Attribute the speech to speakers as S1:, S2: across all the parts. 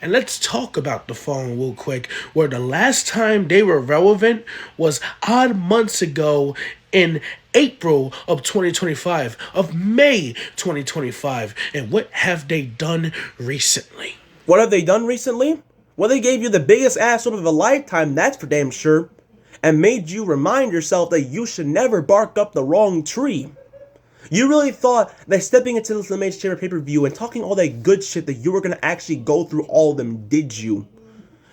S1: And let's talk about the Fallen real quick, where the last time they were relevant was odd months ago in April of 2025, of May 2025. And what have they done recently?
S2: What have they done recently? Well, they gave you the biggest ass whoop of a lifetime, that's for damn sure, and made you remind yourself that you should never bark up the wrong tree. You really thought that stepping into this Elimination Chamber pay-per-view and talking all that good shit that you were going to actually go through all of them, did you?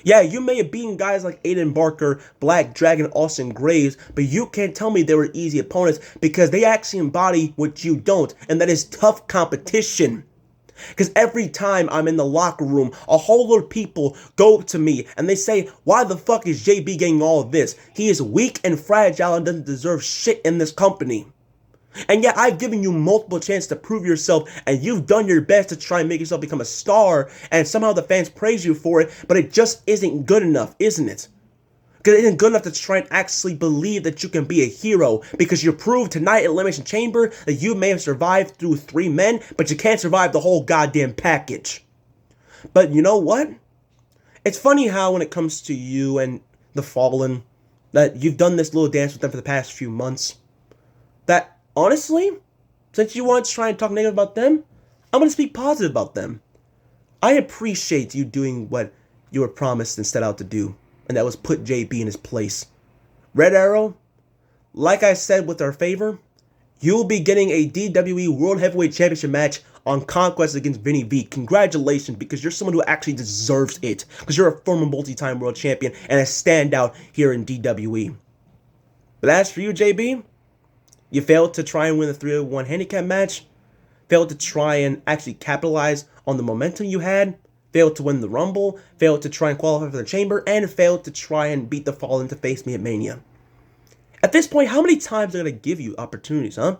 S2: Yeah, you may have beaten guys like Aiden Barker, Black Dragon, Austin Graves, but you can't tell me they were easy opponents because they actually embody what you don't, and that is tough competition. Because every time I'm in the locker room, a whole lot of people go to me and they say, why the fuck is JB getting all of this? He is weak and fragile and doesn't deserve shit in this company. And yet I've given you multiple chances to prove yourself, and you've done your best to try and make yourself become a star, and somehow the fans praise you for it, but it just isn't good enough, isn't it? Because it isn't good enough to try and actually believe that you can be a hero, because you proved tonight at Elimination Chamber that you may have survived through 3 men, but you can't survive the whole goddamn package. But you know what? It's funny how when it comes to you and the Fallen, that you've done this little dance with them for the past few months, that honestly, since you want to try and talk negative about them, I'm going to speak positive about them. I appreciate you doing what you were promised and set out to do, and that was put JB in his place. Red Arrow, like I said with our favor, you'll be getting a DWE World Heavyweight Championship match on Conquest against Vinny V. Congratulations, because you're someone who actually deserves it, because you're a former multi-time world champion and a standout here in DWE. But as for you, JB, you failed to try and win the 3-1 handicap match, failed to try and actually capitalize on the momentum you had, failed to win the Rumble, failed to try and qualify for the Chamber, and failed to try and beat the Fallen to face me at Mania. At this point, how many times are they going to give you opportunities, huh?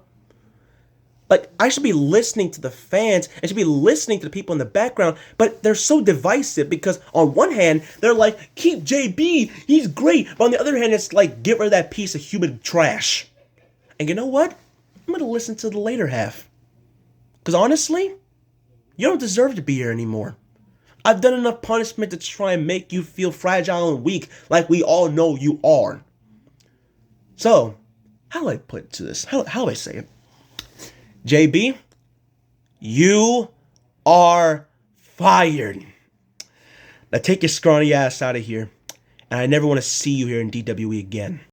S2: Like, I should be listening to the fans, I should be listening to the people in the background, but they're so divisive because on one hand, they're like, keep JB, he's great, but on the other hand, it's like, get rid of that piece of human trash. And you know what? I'm going to listen to the later half. Because honestly, you don't deserve to be here anymore. I've done enough punishment to try and make you feel fragile and weak like we all know you are. So, how do I put it to this? How do I say it? JB, you are fired. Now take your scrawny ass out of here. And I never want to see you here in DWE again.